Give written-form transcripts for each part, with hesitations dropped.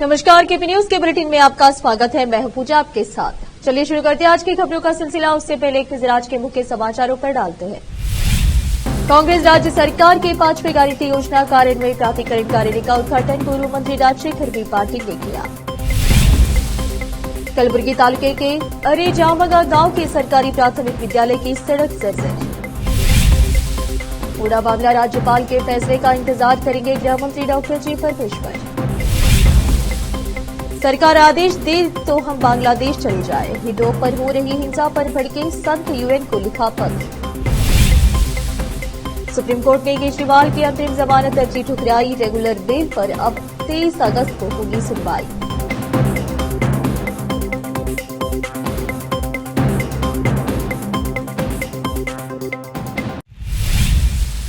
नमस्कार, KP news के bulletin में आपका स्वागत है। मैं हूं पूजा आपके साथ। चलिए शुरू करते हैं आज की खबरों का सिलसिला। उससे पहले एक नजर आज के मुख्य समाचारों पर डालते हैं। कांग्रेस राज्य सरकार के 5वें गारंटी योजना कार्यान्वयन प्राधिकरण कार्यालय का उद्घाटन पूर्व मंत्री राजशेखर बी पाटिल ने किया। कलबुर्गी तालुके के अरे जामगा गांव के सरकारी प्राथमिक विद्यालय की सड़क जर्जर। उड़ा बांग्ला राज्यपाल के फैसले का इंतजार करेंगे गृह मंत्री डॉक्टर जी परमेश्वर। सरकार आदेश दे तो हम बांग्लादेश चले जाए। हिंदुओं पर हो रही हिंसा पर भड़के संत यूएन को लिखा पत्र। सुप्रीम कोर्ट ने केजरीवाल की अंतरिम जमानत अर्जी ठुकराई। रेगुलर बेल पर अब 23 अगस्त को होगी सुनवाई।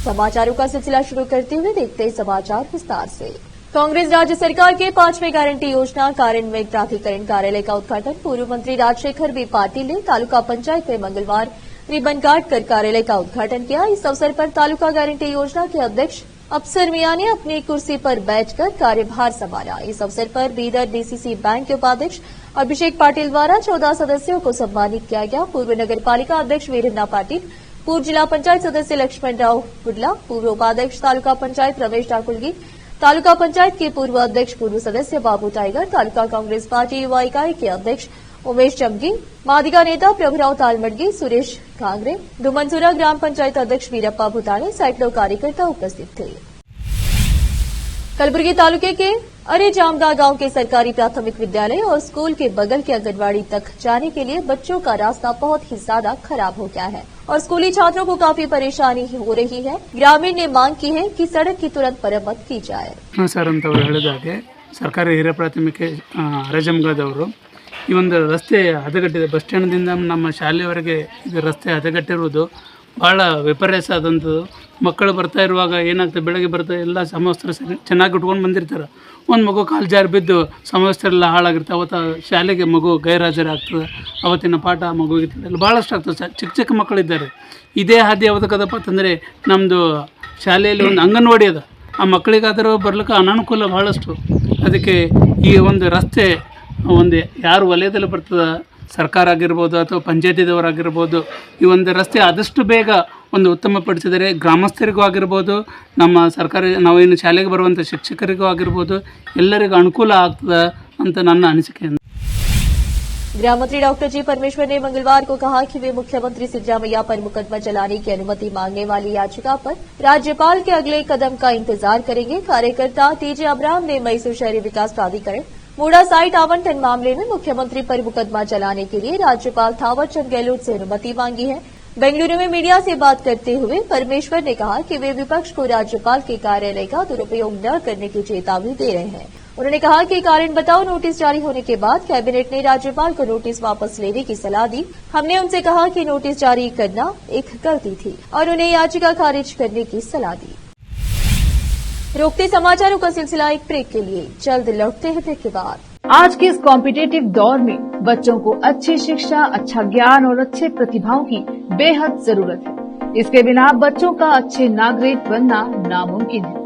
समाचारों का सिलसिला शुरू करते हुए देखते हैं समाचार विस्तार से। कांग्रेस राज्य सरकार के 5वें गारंटी योजना कार्यान्वयन प्राधिकरण कार्यालय का उद्घाटन पूर्व मंत्री राजशेखर बी पाटिल ने तालुका पंचायत में मंगलवार रिबन काटकर कार्यालय का उद्घाटन किया। इस अवसर पर तालुका गारंटी योजना के अध्यक्ष अफसर मियां ने अपनी कुर्सी पर बैठकर कार्यभार संभाला। इस अवसर पर बीदर डीसीसी बैंक के उपाध्यक्ष अभिषेक पाटिल द्वारा 14 सदस्यों को सम्मानित किया गया। पूर्व नगर पालिका अध्यक्ष वीरन्ना पाटिल, पूर्व जिला पंचायत सदस्य लक्ष्मण राव बुडला, पूर्व उपाध्यक्ष तालुका पंचायत रमेश ठाकुरगी, तालुका पंचायत के पूर्व अध्यक्ष पूर्व सदस्य बाबू टाइगर, तालुका कांग्रेस पार्टी युवा इकाई के अध्यक्ष उमेश चमगी, मादिगा नेता प्रभुराव तालमडगी, सुरेश कांगरे, दुमनसुरा ग्राम पंचायत अध्यक्ष वीरप्पा भूताने, सैकड़ों कार्यकर्ता उपस्थित थे। कलबुर्गी तालुके के अरे जामगा गांव के सरकारी प्राथमिक विद्यालय और स्कूल के बगल के आंगनबाड़ी तक जाने के लिए बच्चों का रास्ता बहुत ही ज्यादा खराब हो गया है और स्कूली छात्रों को काफी परेशानी हो रही है। ग्रामीण ने मांग की है कि सड़क की तुरंत मरम्मत की जाए। सर ಅಂತ ಅವರು ಹೇಳಿದಾಗೆ ಸರ್ಕಾರಿ ಹಿರಿಯ ಪ್ರಾಥಮಿಕ ಅರೆಜಮಗಾದವರು ಈ ಒಂದು ರಸ್ತೆ ಹದಗೆಟ್ಟಿದೆ. ಬಸ್ ಸ್ಟ್ಯಾಂಡ್ದಿಂದ ನಮ್ಮ ಶಾಲೆಯವರೆಗೆ ಇದು ರಸ್ತೆ ಹದಗೆಟ್ಟಿರುವುದು ಭಾಳ ವಿಪರ್ಯಾಸ ಆದಂಥದ್ದು. ಮಕ್ಕಳು ಬರ್ತಾ ಇರುವಾಗ ಏನಾಗ್ತದೆ, ಬೆಳಗ್ಗೆ ಬರ್ತಾ ಎಲ್ಲ ಸಮವಸ್ತ್ರ ಚೆನ್ನಾಗಿ ಉಟ್ಕೊಂಡು ಬಂದಿರ್ತಾರೆ. ಒಂದು ಮಗು ಕಾಲು ಜಾರಿ ಬಿದ್ದು ಸಮವಸ್ತ್ರೆಲ್ಲ ಹಾಳಾಗಿರ್ತವೆ. ಅವತ್ತು ಶಾಲೆಗೆ ಮಗು ಗೈರಾಜರಾಗ್ತದೆ. ಅವತ್ತಿನ ಪಾಠ ಮಗುವಿಗೆ ಎಲ್ಲ ಭಾಳಷ್ಟು ಆಗ್ತದೆ. ಚಿಕ್ಕ ಚಿಕ್ಕ ಮಕ್ಕಳಿದ್ದಾರೆ. ಇದೇ ಹಾದಿ ಯಾವ್ದಕ್ಕದಪ್ಪ ಅಂತಂದರೆ ನಮ್ಮದು ಶಾಲೆಯಲ್ಲಿ ಒಂದು ಅಂಗನವಾಡಿ ಅದ. ಆ ಮಕ್ಕಳಿಗಾದರೂ ಬರ್ಲಿಕ್ಕೆ ಅನಾನುಕೂಲ ಭಾಳಷ್ಟು. ಅದಕ್ಕೆ ಈ ಒಂದು ರಸ್ತೆ ಒಂದು ಯಾರು ವಲಯದಲ್ಲಿ ಬರ್ತದೆ, ಸರ್ಕಾರ ಆಗಿರ್ಬೋದು ಅಥವಾ ಪಂಚಾಯತಿದವರಾಗಿರ್ಬೋದು, ಈ ಒಂದು ರಸ್ತೆ ಆದಷ್ಟು ಬೇಗ ಒಂದು ಉತ್ತಮಪಡಿಸಿದರೆ ಗ್ರಾಮಸ್ಥರಿಗೂ ಆಗಿರ್ಬೋದು, ನಮ್ಮ ಸರ್ಕಾರಿ ನಾವೇನು ಶಾಲೆಗೆ ಬರುವಂಥ ಶಿಕ್ಷಕರಿಗೂ ಆಗಿರ್ಬೋದು, ಎಲ್ಲರಿಗೂ ಅನುಕೂಲ ಆಗ್ತದೆ ಅಂತ ನನ್ನ ಅನಿಸಿಕೆ। गृह मंत्री डॉक्टर जी परमेश्वर ने मंगलवार को कहा कि वे मुख्यमंत्री सिद्धारमैया पर मुकदमा चलाने की अनुमति मांगने वाली याचिका पर राज्यपाल के अगले कदम का इंतजार करेंगे। कार्यकर्ता टीजे अब्राहम ने मैसूर शहरी विकास प्राधिकरण मूडा साइट आवंटन मामले में मुख्यमंत्री पर मुकदमा चलाने के लिए राज्यपाल थावर चंद गहलोत से अनुमति मांगी है। बेंगलुरु में मीडिया से बात करते हुए परमेश्वर ने कहा कि वे विपक्ष को राज्यपाल के कार्यालय का दुरुपयोग न करने की चेतावनी दे रहे हैं। उन्होंने कहा कि कारण बताओ नोटिस जारी होने के बाद कैबिनेट ने राज्यपाल को नोटिस वापस लेने की सलाह दी। हमने उनसे कहा कि नोटिस जारी करना एक गलती थी और उन्हें याचिका खारिज करने की सलाह दी। रोकते समाचारों का सिलसिला एक ब्रेक के लिए, जल्द लौटते हैं ब्रेक के बाद। आज के इस कॉम्पिटिटिव दौर में बच्चों को अच्छी शिक्षा, अच्छा ज्ञान और अच्छे प्रतिभाओं की बेहद जरूरत है। इसके बिना बच्चों का अच्छे नागरिक बनना नामुमकिन है।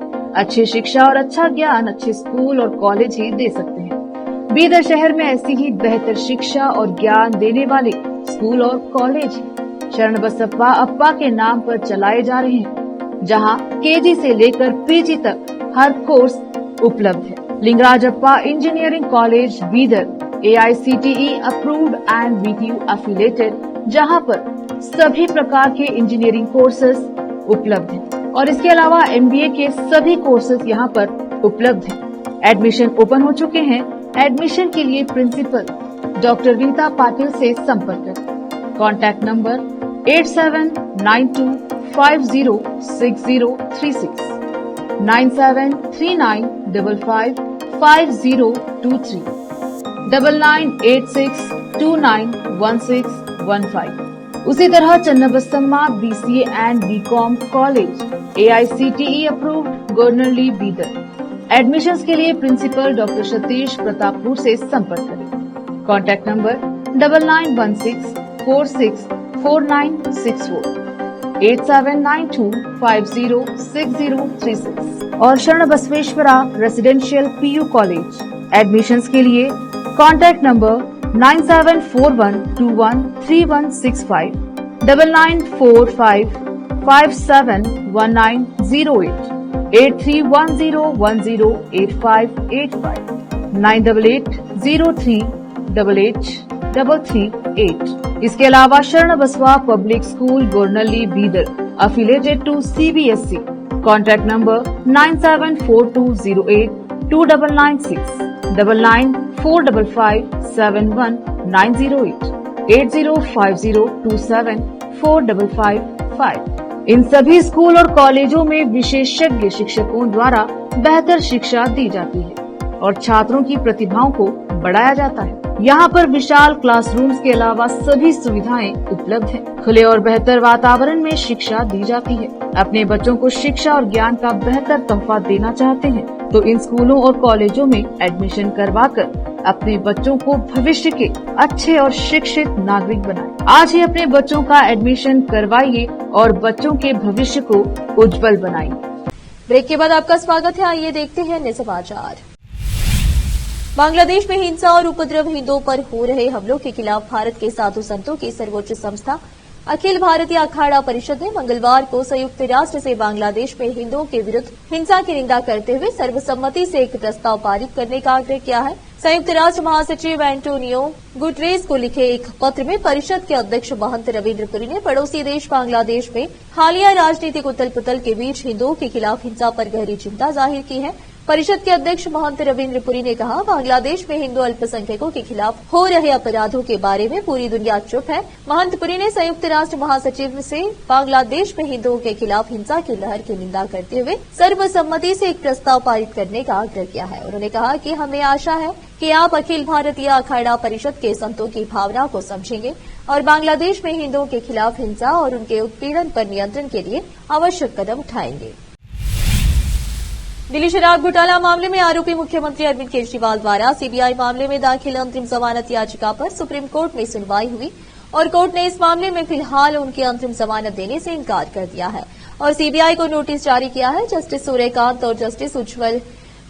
अच्छी शिक्षा और अच्छा ज्ञान अच्छे स्कूल और कॉलेज ही दे सकते हैं। बीदर शहर में ऐसी ही बेहतर शिक्षा और ज्ञान देने वाले स्कूल और कॉलेज शरण बसप्पा अप्पा के नाम पर चलाए जा रहे हैं, जहां केजी से लेकर पीजी तक हर कोर्स उपलब्ध है। Lingaraj Appa engineering college Bidar AICTE approved and BTU affiliated, जहां पर सभी प्रकार के इंजीनियरिंग कोर्सेज उपलब्ध हैं और इसके अलावा MBA के सभी कोर्सेज यहां पर उपलब्ध हैं। एडमिशन ओपन हो चुके हैं। एडमिशन के लिए प्रिंसिपल डॉक्टर रीता पाटिल से संपर्क करें। Contact number 8792506036, 9739555023, 9986291615। उसी तरह Channabasamma BCA and BCom college AICTE approved Gornalli Bidar. Admissions के लिए प्रिंसिपल डॉक्टर सतीश प्रतापपुर से संपर्क करें। कॉन्टैक्ट नंबर 9916464964, 8792506036 और शरण Basaveshwara residential PU college admissions के लिए कॉन्टैक्ट नंबर 9741213165, 9945571908, 8310108585, 9880388838। इसके अलावा Sharan Basava public school Gornalli Bidar affiliated to CBSE. Contact number 9742082996, 9945571908, 8050274555। इन सभी स्कूल और कॉलेजों में विशेषज्ञ शिक्षकों द्वारा बेहतर शिक्षा दी जाती है और छात्रों की प्रतिभाओं को बढ़ाया जाता है। यहाँ पर विशाल क्लासरूम्स के अलावा सभी सुविधाएं उपलब्ध हैं। खुले और बेहतर वातावरण में शिक्षा दी जाती है। अपने बच्चों को शिक्षा और ज्ञान का बेहतर तोहफा देना चाहते हैं तो इन स्कूलों और कॉलेजों में एडमिशन करवाकर अपने बच्चों को भविष्य के अच्छे और शिक्षित नागरिक बनाएं। आज ही अपने बच्चों का एडमिशन करवाइए और बच्चों के भविष्य को उज्जवल बनाइए। ब्रेक के बाद आपका स्वागत है। आइए देखते हैं अन्य समाचार। बांग्लादेश में हिंसा और उपद्रव हिंदुओं पर हो रहे हमलों के खिलाफ भारत के साधु संतों की सर्वोच्च संस्था अखिल भारतीय अखाड़ा परिषद ने मंगलवार को संयुक्त राष्ट्र से बांग्लादेश में हिंदुओं के विरुद्ध हिंसा की निंदा करते हुए सर्वसम्मति से एक प्रस्ताव पारित करने का आग्रह किया है। संयुक्त राष्ट्र महासचिव एंटोनियो गुटरेस को लिखे एक पत्र में परिषद के अध्यक्ष महंत रविन्द्र पुरी ने पड़ोसी देश बांग्लादेश में हालिया राजनीतिक उथल पुथल के बीच हिंदुओं के खिलाफ हिंसा पर गहरी चिंता जाहिर की है। परिषद के अध्यक्ष महंत रविन्द्र पुरी ने कहा, बांग्लादेश में हिंदू अल्पसंख्यकों के खिलाफ हो रहे अपराधों के बारे में पूरी दुनिया चुप है। महंत पुरी ने संयुक्त राष्ट्र महासचिव से बांग्लादेश में हिंदुओं के खिलाफ हिंसा की लहर की निंदा करते हुए सर्वसम्मति से एक प्रस्ताव पारित करने का आग्रह किया है। उन्होंने कहा कि हमें आशा है कि आप अखिल भारतीय अखाड़ा परिषद के संतों की भावना को समझेंगे और बांग्लादेश में हिंदुओं के खिलाफ हिंसा और उनके उत्पीड़न पर नियंत्रण के लिए आवश्यक कदम उठाएंगे। दिल्ली शराब घोटाला मामले में आरोपी मुख्यमंत्री अरविंद केजरीवाल द्वारा सीबीआई मामले में दाखिल अंतरिम जमानत याचिका पर सुप्रीम कोर्ट में सुनवाई हुई और कोर्ट ने इस मामले में फिलहाल उनकी अंतरिम जमानत देने से इनकार कर दिया है और सीबीआई को नोटिस जारी किया है। जस्टिस सूर्यकांत और जस्टिस उज्जवल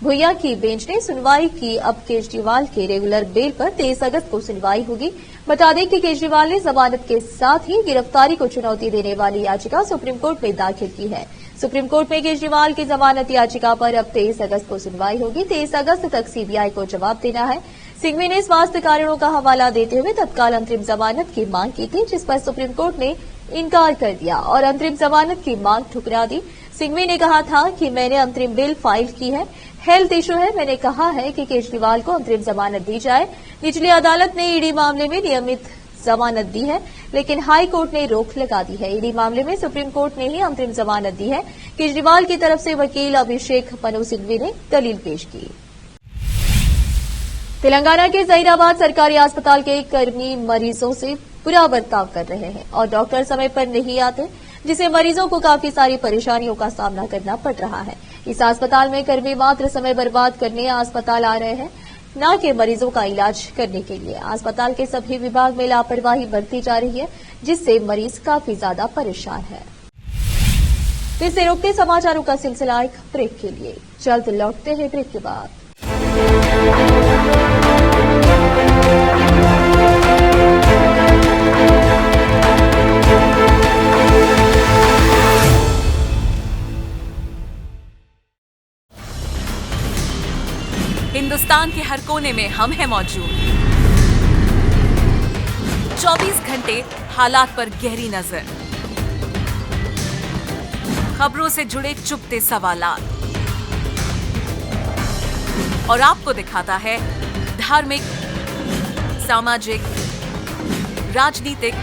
भुइया की बेंच ने सुनवाई की। अब केजरीवाल के रेगुलर बेल पर 23 अगस्त को सुनवाई होगी। बता दें कि केजरीवाल ने जमानत के साथ ही गिरफ्तारी को चुनौती देने वाली याचिका सुप्रीम कोर्ट में दाखिल की है। सुप्रीम कोर्ट में केजरीवाल की जमानत याचिका पर अब 23 अगस्त को सुनवाई होगी। 23 अगस्त तक सीबीआई को जवाब देना है। सिंघवी ने स्वास्थ्य कारणों का हवाला देते हुए तत्काल अंतरिम जमानत की मांग की थी, जिस पर सुप्रीम कोर्ट ने इनकार कर दिया और अंतरिम जमानत की मांग ठुकरा दी। सिंघवी ने कहा था कि मैंने अंतरिम बिल फाइल की है, हेल्थ इशू है, मैंने कहा है कि केजरीवाल को अंतरिम जमानत दी जाए। निचली अदालत ने ईडी मामले में नियमित जमानत दी है, लेकिन हाई कोर्ट ने रोक लगा दी है। ईडी मामले में सुप्रीम कोर्ट ने ही अंतरिम जमानत दी है। केजरीवाल की तरफ से वकील अभिषेक मनु सिंघवी ने दलील पेश की। तेलंगाना के जहीराबाद सरकारी अस्पताल के कर्मी मरीजों से बुरा बर्ताव कर रहे हैं और डॉक्टर समय पर नहीं आते, जिससे मरीजों को काफी सारी परेशानियों का सामना करना पड़ रहा है। इस अस्पताल में कर्मी मात्र समय बर्बाद करने अस्पताल आ रहे हैं, न कि मरीजों का इलाज करने के लिए। अस्पताल के सभी विभाग में लापरवाही बरती जा रही है, जिससे मरीज काफी ज्यादा परेशान है। फिर से रोकते समाचारों का सिलसिला एक ब्रेक के लिए, जल्द लौटते हैं ब्रेक के बाद। हिंदुस्तान के हर कोने में हम हैं मौजूद। 24 घंटे हालात पर गहरी नजर, खबरों से जुड़े चुपते सवालात और आपको दिखाता है धार्मिक, सामाजिक, राजनीतिक,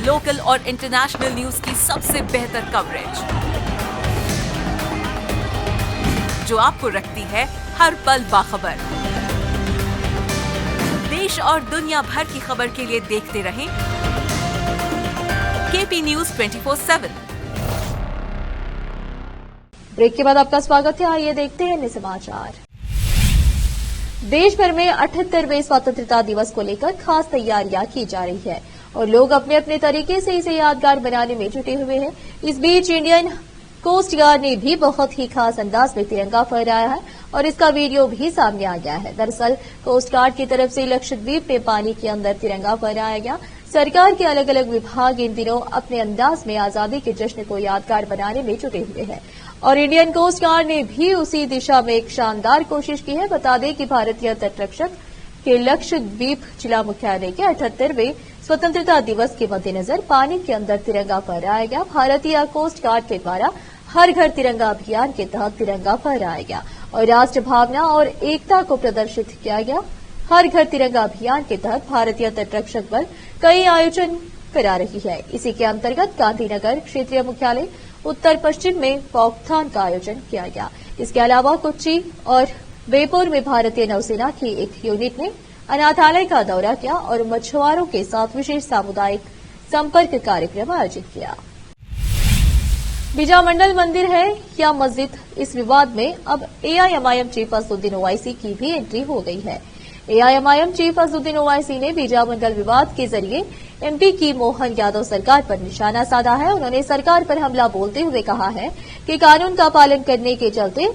लोकल और इंटरनेशनल न्यूज की सबसे बेहतर कवरेज, जो आपको रखती है हर पल बाखबर। देश और दुनिया भर की खबर के लिए देखते रहें केपी न्यूज 24/7। ब्रेक के बाद आपका स्वागत है। आइए देखते हैं अन्य समाचार। देश भर में 78वें स्वतंत्रता दिवस को लेकर खास तैयारियां की जा रही है और लोग अपने अपने तरीके से इसे यादगार बनाने में जुटे हुए हैं। इस बीच इंडियन कोस्ट गार्ड ने भी बहुत ही खास अंदाज में तिरंगा फहराया है और इसका वीडियो भी सामने आ गया है। दरअसल कोस्ट गार्ड की तरफ से लक्षद्वीप में पानी के अंदर तिरंगा फहराया गया। सरकार के अलग अलग विभाग इन दिनों अपने अंदाज में आजादी के जश्न को यादगार बनाने में जुटे हुए हैं और इंडियन कोस्ट गार्ड ने भी उसी दिशा में एक शानदार कोशिश की है। बता दें कि भारतीय तटरक्षक के लक्षद्वीप जिला मुख्यालय के 78वें स्वतंत्रता दिवस के मद्देनजर पानी के अंदर तिरंगा फहराया गया। भारतीय कोस्ट गार्ड के द्वारा हर घर तिरंगा अभियान के तहत तिरंगा फहराया गया और राष्ट्र भावना और एकता को प्रदर्शित किया गया। हर घर तिरंगा अभियान के तहत भारतीय तटरक्षक बल कई आयोजन करा रही है। इसी के अंतर्गत गांधीनगर क्षेत्रीय मुख्यालय उत्तर पश्चिम में वॉकथॉन का आयोजन किया गया। इसके अलावा कोच्चि और बेपोर में भारतीय नौसेना की एक यूनिट ने अनाथालय का दौरा किया और मछुआरों के साथ विशेष सामुदायिक संपर्क कार्यक्रम आयोजित किया। बीजामंडल मंदिर है या मस्जिद, इस विवाद में अब एआईएमआईएम चीफ असदुद्दीन ओवैसी की भी एंट्री हो गई है। एआईएमआईएम चीफ असदुद्दीन ओवैसी ने बीजामंडल विवाद के जरिए एमपी की मोहन यादव सरकार पर निशाना साधा है। उन्होंने सरकार पर हमला बोलते हुए कहा है कि कानून का पालन करने के चलते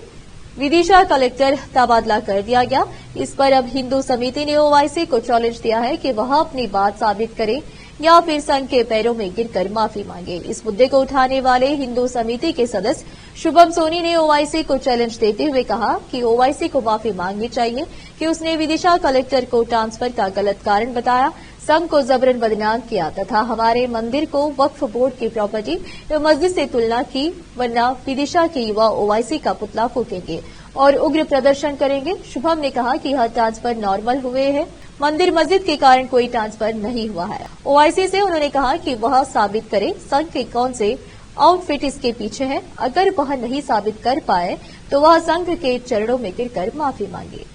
विदिशा कलेक्टर तबादला कर दिया गया। इस पर अब हिंदू समिति ने ओवैसी को चैलेंज दिया है कि वह अपनी बात साबित करे या फिर संघ के पैरों में गिरकर माफी मांगे। इस मुद्दे को उठाने वाले हिंदू समिति के सदस्य शुभम सोनी ने ओवैसी को चैलेंज देते हुए कहा कि ओवैसी को माफी मांगनी चाहिए कि उसने विदिशा कलेक्टर को ट्रांसफर का गलत कारण बताया, संघ को जबरन बदनाम किया तथा हमारे मंदिर को वक्फ बोर्ड की प्रॉपर्टी व मस्जिद से तुलना की, वरना विदिशा के युवा ओवैसी का पुतला फूकेंगे और उग्र प्रदर्शन करेंगे। शुभम ने कहा कि यह ट्रांसफर नॉर्मल हुए हैं, मंदिर मस्जिद के कारण कोई ट्रांसफर नहीं हुआ है। ओवैसी से उन्होंने कहा कि वह साबित करे संघ के कौन से आउटफिट इसके पीछे है। अगर वह नहीं साबित कर पाए तो वह संघ के चरणों में गिरकर माफी मांगे।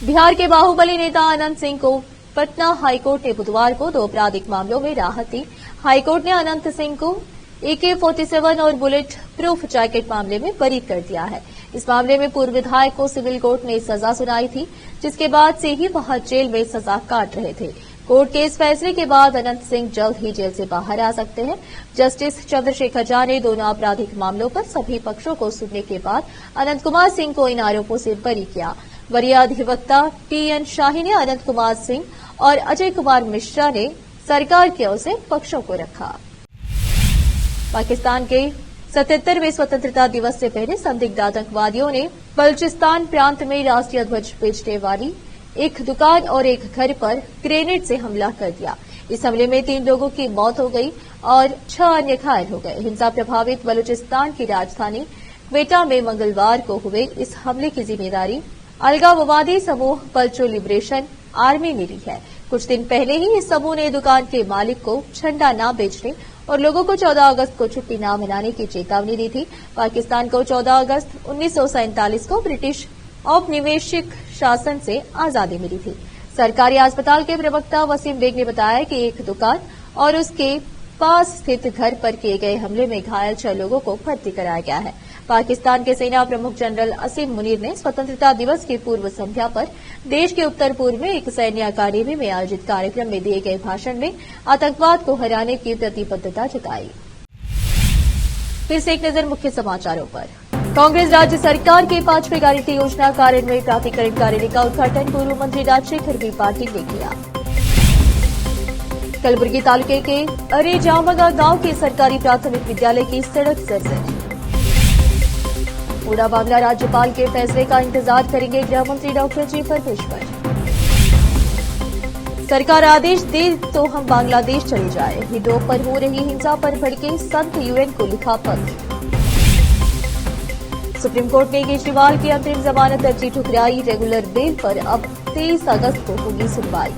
बिहार के बाहुबली नेता अनंत सिंह को पटना हाईकोर्ट ने बुधवार को 2 आपराधिक मामलों में राहत दी। हाईकोर्ट ने अनंत सिंह को AK-47 और बुलेट प्रूफ जैकेट मामले में बरी कर दिया है। इस मामले में पूर्व विधायक को सिविल कोर्ट ने सजा सुनाई थी, जिसके बाद से ही वह जेल में सजा काट रहे थे। कोर्ट के इस फैसले के बाद अनंत सिंह जल्द ही जेल से बाहर आ सकते हैं। जस्टिस चंद्रशेखर झा ने दोनों आपराधिक मामलों पर सभी पक्षों को सुनने के बाद अनंत कुमार सिंह को इन आरोपों से बरी किया। वरीय अधिवक्ता TN शाही ने अनंत कुमार सिंह और अजय कुमार मिश्रा ने सरकार की ओर से पक्षों को रखा। पाकिस्तान के 77वें स्वतंत्रता दिवस से पहले संदिग्ध आतंकवादियों ने बलूचिस्तान प्रांत में राष्ट्रीय ध्वज बेचने वाली एक दुकान और एक घर पर ग्रेनेड से हमला कर दिया। इस हमले में 3 लोगों की मौत हो गई और 6 अन्य घायल हो गए। हिंसा प्रभावित बलूचिस्तान की राजधानी क्वेटा में मंगलवार को हुए इस हमले की जिम्मेदारी अलगाववादी समूह बलूच लिबरेशन आर्मी मिली है। कुछ दिन पहले ही इस समूह ने दुकान के मालिक को झंडा न बेचने और लोगों को 14 अगस्त को छुट्टी न मनाने की चेतावनी दी थी। पाकिस्तान को 14 अगस्त 1947 को ब्रिटिश औपनिवेशिक शासन से आजादी मिली थी। सरकारी अस्पताल के प्रवक्ता वसीम बेग ने बताया कि एक दुकान और उसके पास स्थित घर पर किए गए हमले में घायल 6 लोगों को भर्ती कराया गया है। पाकिस्तान के सेना प्रमुख जनरल असीम मुनीर ने स्वतंत्रता दिवस की पूर्व संध्या पर देश के उत्तर पूर्व में एक सैन्य अकादमी में आयोजित कार्यक्रम में दिए गए भाषण में आतंकवाद को हराने की प्रतिबद्धता जताई। फिर से एक नजर मुख्य समाचारों पर। कांग्रेस राज्य सरकार के 5वें गारंटी योजना कार्यान्वयन प्राधिकरण कार्यालय का उद्घाटन पूर्व मंत्री राजशेखर बी पाटिल ने किया। कलबुर्गी तालुके के अरे जामगा गांव के सरकारी प्राथमिक विद्यालय की सड़क जर्जर। उड़ा बांग्ला राज्यपाल के फैसले का इंतजार करेंगे गृह मंत्री डॉक्टर जी परमेश्वर। सरकार आदेश दे तो हम बांग्लादेश चले जाए। हिंदुओं पर हो रही हिंसा पर भड़के संत UN को लिखा पत्र। सुप्रीम कोर्ट ने केजरीवाल की अंतरिम जमानत अर्जी ठुकराई। रेगुलर बेल पर अब 23 अगस्त को होगी सुनवाई।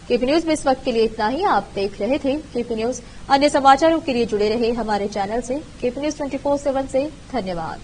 केपी न्यूज में इस वक्त के लिए इतना ही। आप देख रहे थे केपी न्यूज। अन्य समाचारों के लिए जुड़े रहे हमारे चैनल से। केपी न्यूज 24/7 से धन्यवाद।